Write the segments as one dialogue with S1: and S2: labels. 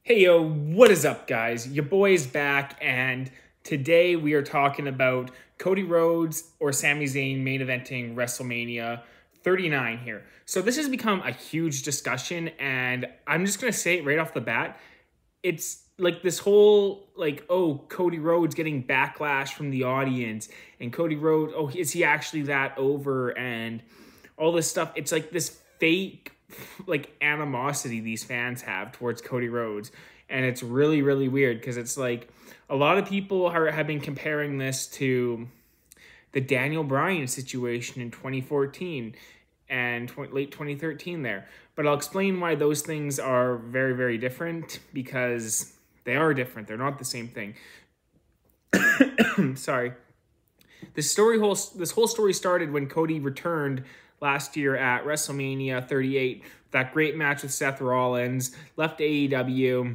S1: Hey yo, what is up guys? Your boy's back and today we are talking about Cody Rhodes or Sami Zayn main eventing WrestleMania 39 here. So this has become a huge discussion and I'm just going to say it right off the bat. It's like this whole oh, Cody Rhodes getting backlash from the audience and Cody Rhodes, oh, is he actually that over and all this stuff. It's like this fake animosity these fans have towards Cody Rhodes, and it's really weird because it's like a lot of people have been comparing this to the Daniel Bryan situation in 2014 and late 2013 there. But I'll explain why those things are very different, because they are different. They're not the same thing. Sorry. This whole story started when Cody returned last year at WrestleMania 38, that great match with Seth Rollins, left AEW.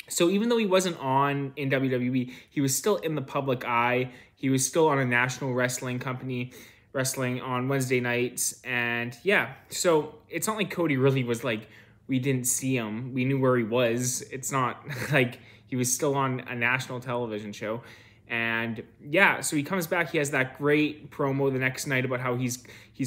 S1: So even though he wasn't on in WWE, he was still in the public eye. He was still on a national wrestling company, wrestling on Wednesday nights. And yeah, so it's not like Cody really was like, we didn't see him. We knew where he was. It's not like he was still on a national television show. And yeah, so he comes back. He has that great promo the next night about how he's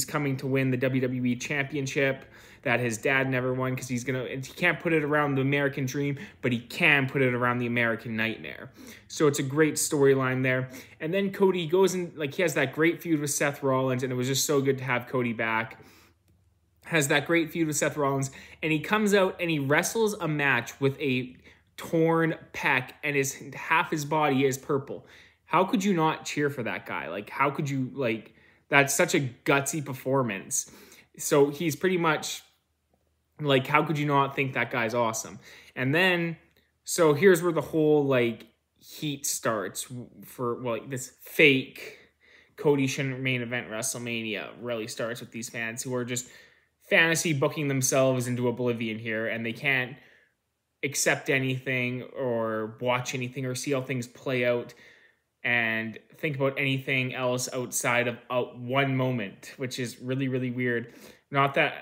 S1: coming to win the WWE Championship that his dad never won, because he can't put it around the American Dream, but he can put it around the American Nightmare. So it's a great storyline there. And then Cody goes in, he has that great feud with Seth Rollins, and it was just so good to have Cody back. Has that great feud with Seth Rollins, and he comes out and he wrestles a match with a torn pec, and half his body is purple. How could you not cheer for that guy? How could you, that's such a gutsy performance. So he's pretty much how could you not think that guy's awesome? And then, so here's where the whole heat starts for this fake Cody shouldn't main event WrestleMania really starts with these fans who are just fantasy booking themselves into oblivion here, and they can't accept anything or watch anything or see how things play out and think about anything else outside of one moment, which is really weird. Not that,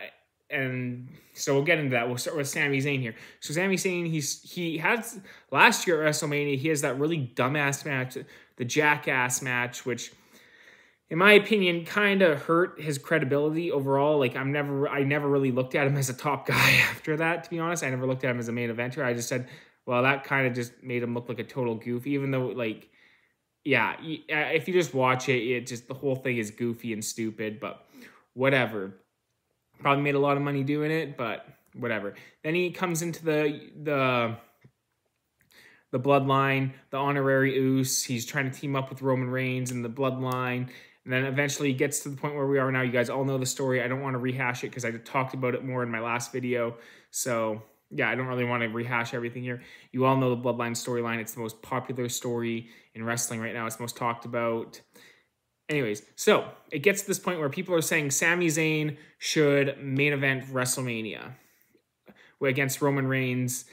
S1: and so we'll get into that. We'll start with Sami Zayn here. So Sami Zayn, he has last year at WrestleMania, he has that really dumbass match, the Jackass match, which in my opinion kind of hurt his credibility overall. I never really looked at him as a top guy after that, to be honest. I never looked at him as a main eventer. I just said, well, that kind of just made him look like a total goof, even though yeah, if you just watch it, the whole thing is goofy and stupid, but whatever. Probably made a lot of money doing it, but whatever. Then he comes into the bloodline, the honorary Uce. He's trying to team up with Roman Reigns and the bloodline. And then eventually he gets to the point where we are now. You guys all know the story. I don't want to rehash it because I talked about it more in my last video. So yeah, I don't really want to rehash everything here. You all know the bloodline storyline. It's the most popular story in wrestling right now. It's most talked about. Anyways, so it gets to this point where people are saying Sami Zayn should main event WrestleMania against Roman Reigns.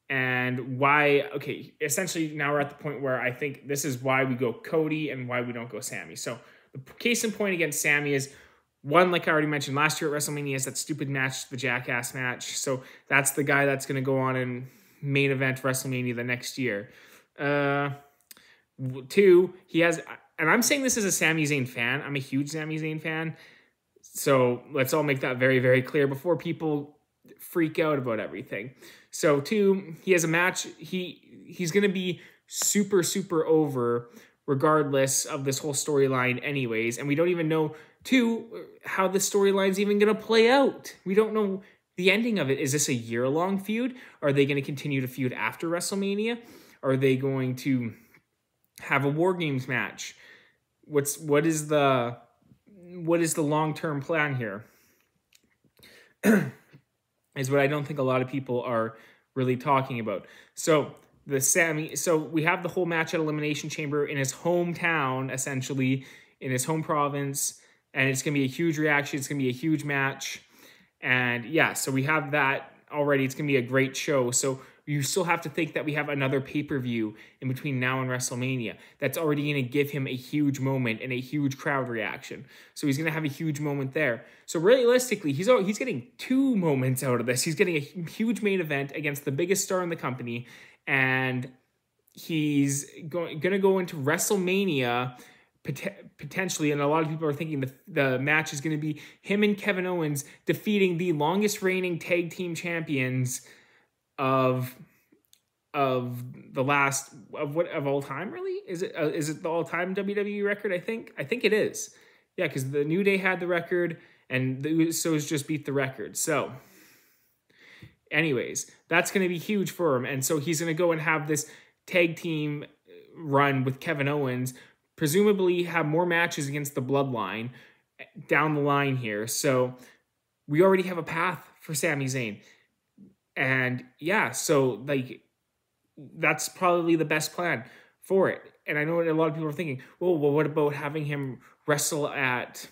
S1: And why, okay, essentially now we're at the point where I think this is why we go Cody and why we don't go Sami. So the case in point against Sami is, one, like I already mentioned, last year at WrestleMania is that stupid match, the Jackass match. So that's the guy that's going to go on and main event WrestleMania the next year. Two, he has, and I'm saying this as a Sami Zayn fan. I'm a huge Sami Zayn fan. So let's all make that very clear before people freak out about everything. So two, he has a match. He's going to be super over regardless of this whole storyline anyways. And we don't even know, two, how the storyline's even going to play out. We don't know the ending of it. Is this a year-long feud? Are they going to continue to feud after WrestleMania? Are they going to have a War Games match? What is the long-term plan here? Is what I don't think a lot of people are really talking about. So we have the whole match at Elimination Chamber in his hometown, essentially, in his home province, and it's going to be a huge reaction. It's going to be a huge match. And yeah, so we have that already it's going to be a great show. So you still have to think that we have another pay-per-view in between now and WrestleMania. That's already going to give him a huge moment and a huge crowd reaction. So he's going to have a huge moment there. So realistically, he's getting 2 moments out of this. He's getting a huge main event against the biggest star in the company, and he's going to go into WrestleMania potentially, and a lot of people are thinking the match is going to be him and Kevin Owens defeating the longest reigning tag team champions of all time. Really, is it the all time WWE record? I think it is. Yeah, because the New Day had the record, and the Usos just beat the record. So, anyways, that's going to be huge for him, and so he's going to go and have this tag team run with Kevin Owens. Presumably have more matches against the Bloodline down the line here. So we already have a path for Sami Zayn. And yeah, so like that's probably the best plan for it. And I know a lot of people are thinking, well, what about having him what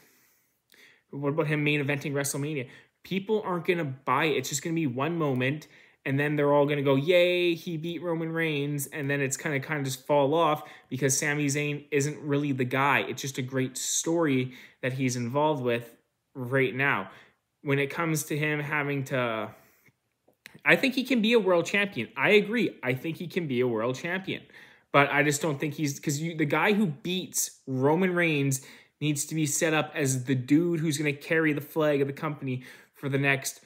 S1: about him main eventing WrestleMania? People aren't going to buy it. It's just going to be one moment, and then they're all going to go, yay, he beat Roman Reigns, and then it's kind of just fall off because Sami Zayn isn't really the guy. It's just a great story that he's involved with right now. When it comes to him having to... I think he can be a world champion. I agree. I think he can be a world champion. But I just don't think he's... Because the guy who beats Roman Reigns needs to be set up as the dude who's going to carry the flag of the company for the next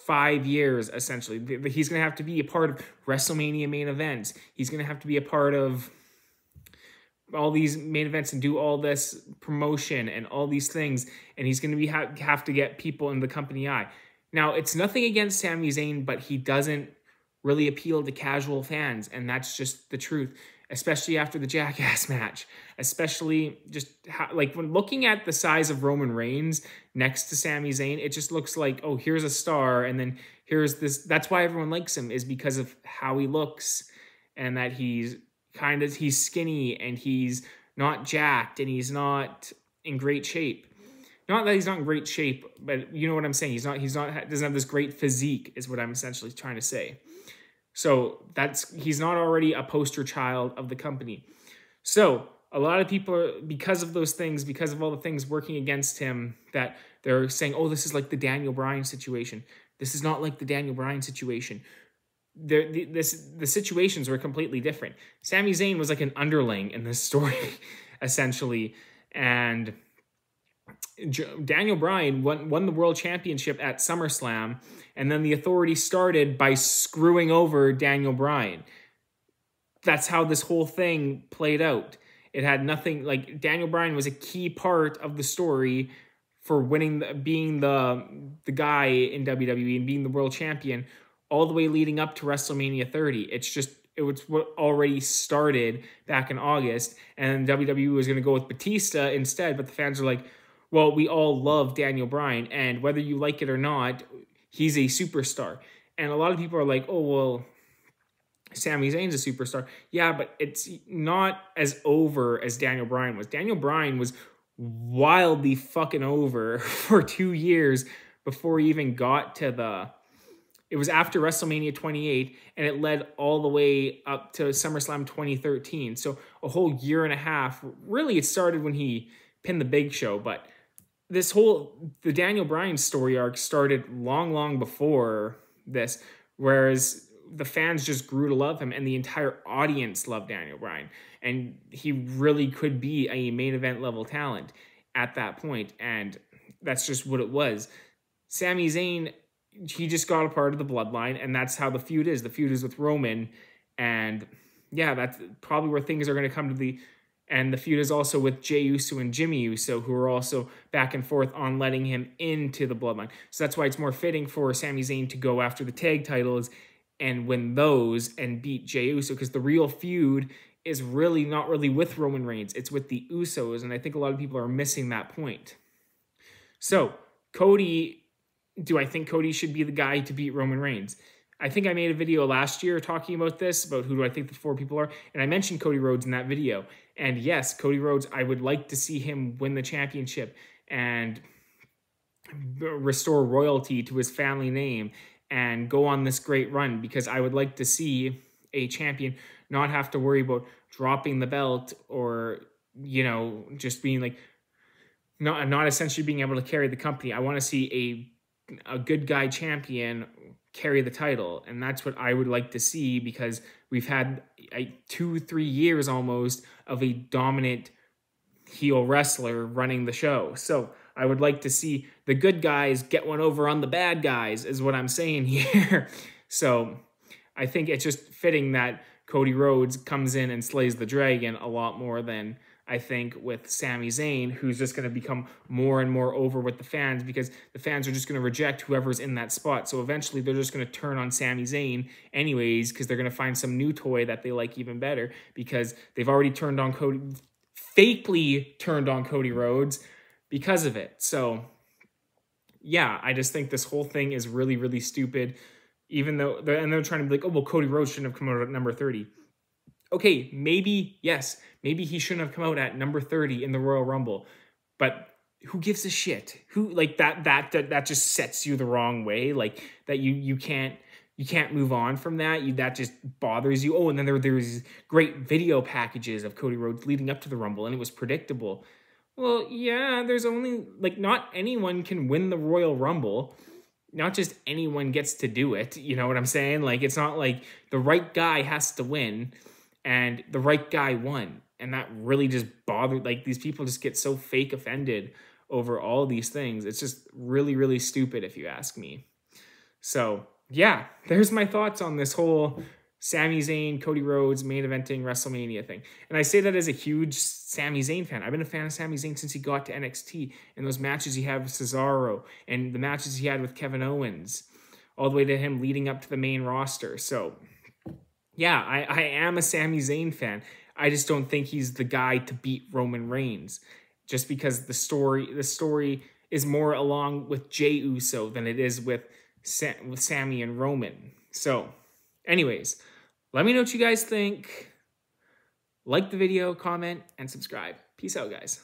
S1: 5 years, essentially. He's going to have to be a part of WrestleMania main events. He's going to have to be a part of all these main events and do all this promotion and all these things. And he's going to have to get people in the company eye. Now, it's nothing against Sami Zayn, but he doesn't really appeal to casual fans. And that's just the truth, especially after the Jackass match. Especially just like when looking at the size of Roman Reigns next to Sami Zayn, it just looks like, oh, here's a star, and then here's this. That's why everyone likes him, is because of how he looks, and that he's skinny, and he's not jacked, and he's not in great shape. Not that he's not in great shape, but you know what I'm saying. Doesn't have this great physique, is what I'm essentially trying to say. So he's not already a poster child of the company. So a lot of people, because of those things, because of all the things working against him, that they're saying, oh, this is like the Daniel Bryan situation. This is not like the Daniel Bryan situation. The situations were completely different. Sami Zayn was like an underling in this story, essentially. And Daniel Bryan won the world championship at SummerSlam, and then the Authority started by screwing over Daniel Bryan. That's how this whole thing played out. It had nothing, like, Daniel Bryan was a key part of the story for being the guy in WWE and being the world champion all the way leading up to WrestleMania 30. It was what already started back in August, and WWE was going to go with Batista instead, but the fans are like, well, we all love Daniel Bryan, and whether you like it or not, he's a superstar. And a lot of people are like, oh, well, Sami Zayn's a superstar. Yeah, but it's not as over as Daniel Bryan was. Daniel Bryan was wildly fucking over for 2 years before he even got to it was after WrestleMania 28, and it led all the way up to SummerSlam 2013. So a whole year and a half. Really, it started when he pinned the Big Show, but the Daniel Bryan story arc started long, long before this, whereas the fans just grew to love him, and the entire audience loved Daniel Bryan, and he really could be a main event level talent at that point, and that's just what it was. Sami Zayn, he just got a part of the bloodline, and that's how the feud is. The feud is with Roman, and yeah, that's probably where things are going to come to and the feud is also with Jey Uso and Jimmy Uso, who are also back and forth on letting him into the bloodline. So that's why it's more fitting for Sami Zayn to go after the tag titles and win those and beat Jey Uso, because the real feud is really not really with Roman Reigns. It's with the Usos, and I think a lot of people are missing that point. So, do I think Cody should be the guy to beat Roman Reigns? I think I made a video last year talking about this, about who do I think the 4 people are, and I mentioned Cody Rhodes in that video. And yes, Cody Rhodes, I would like to see him win the championship and restore royalty to his family name and go on this great run, because I would like to see a champion not have to worry about dropping the belt or, you know, just being like, not essentially being able to carry the company. I want to see a good guy champion carry the title, and that's what I would like to see, because we've had 2-3 years almost of a dominant heel wrestler running the show. So I would like to see the good guys get one over on the bad guys, is what I'm saying here. So I think it's just fitting that Cody Rhodes comes in and slays the dragon a lot more than I think with Sami Zayn, who's just going to become more and more over with the fans, because the fans are just going to reject whoever's in that spot. So eventually they're just going to turn on Sami Zayn anyways, because they're going to find some new toy that they like even better, because they've already turned on Cody, fakely turned on Cody Rhodes because of it. So yeah, I just think this whole thing is really, really stupid. Even though they're trying to be like, oh, well, Cody Rhodes shouldn't have come out at number 30. Okay, maybe, yes, maybe he shouldn't have come out at number 30 in the Royal Rumble, but who gives a shit? Who, like, that just sets you the wrong way, like that you can't move on from that. That just bothers you. Oh, and then there was great video packages of Cody Rhodes leading up to the Rumble, and it was predictable. Well, yeah, there's only, like, not anyone can win the Royal Rumble. Not just anyone gets to do it. You know what I'm saying? Like, it's not like the right guy has to win, and the right guy won. And that really just bothered, like, these people just get so fake offended over all these things. It's just really, really stupid, if you ask me. So yeah, there's my thoughts on this whole Sami Zayn, Cody Rhodes main eventing WrestleMania thing. And I say that as a huge Sami Zayn fan. I've been a fan of Sami Zayn since he got to NXT, and those matches he had with Cesaro, and the matches he had with Kevin Owens, all the way to him leading up to the main roster. So yeah, I am a Sami Zayn fan. I just don't think he's the guy to beat Roman Reigns, just because the story is more along with Jey Uso than it is with Sami and Roman. So anyways, let me know what you guys think. Like the video, comment, and subscribe. Peace out, guys.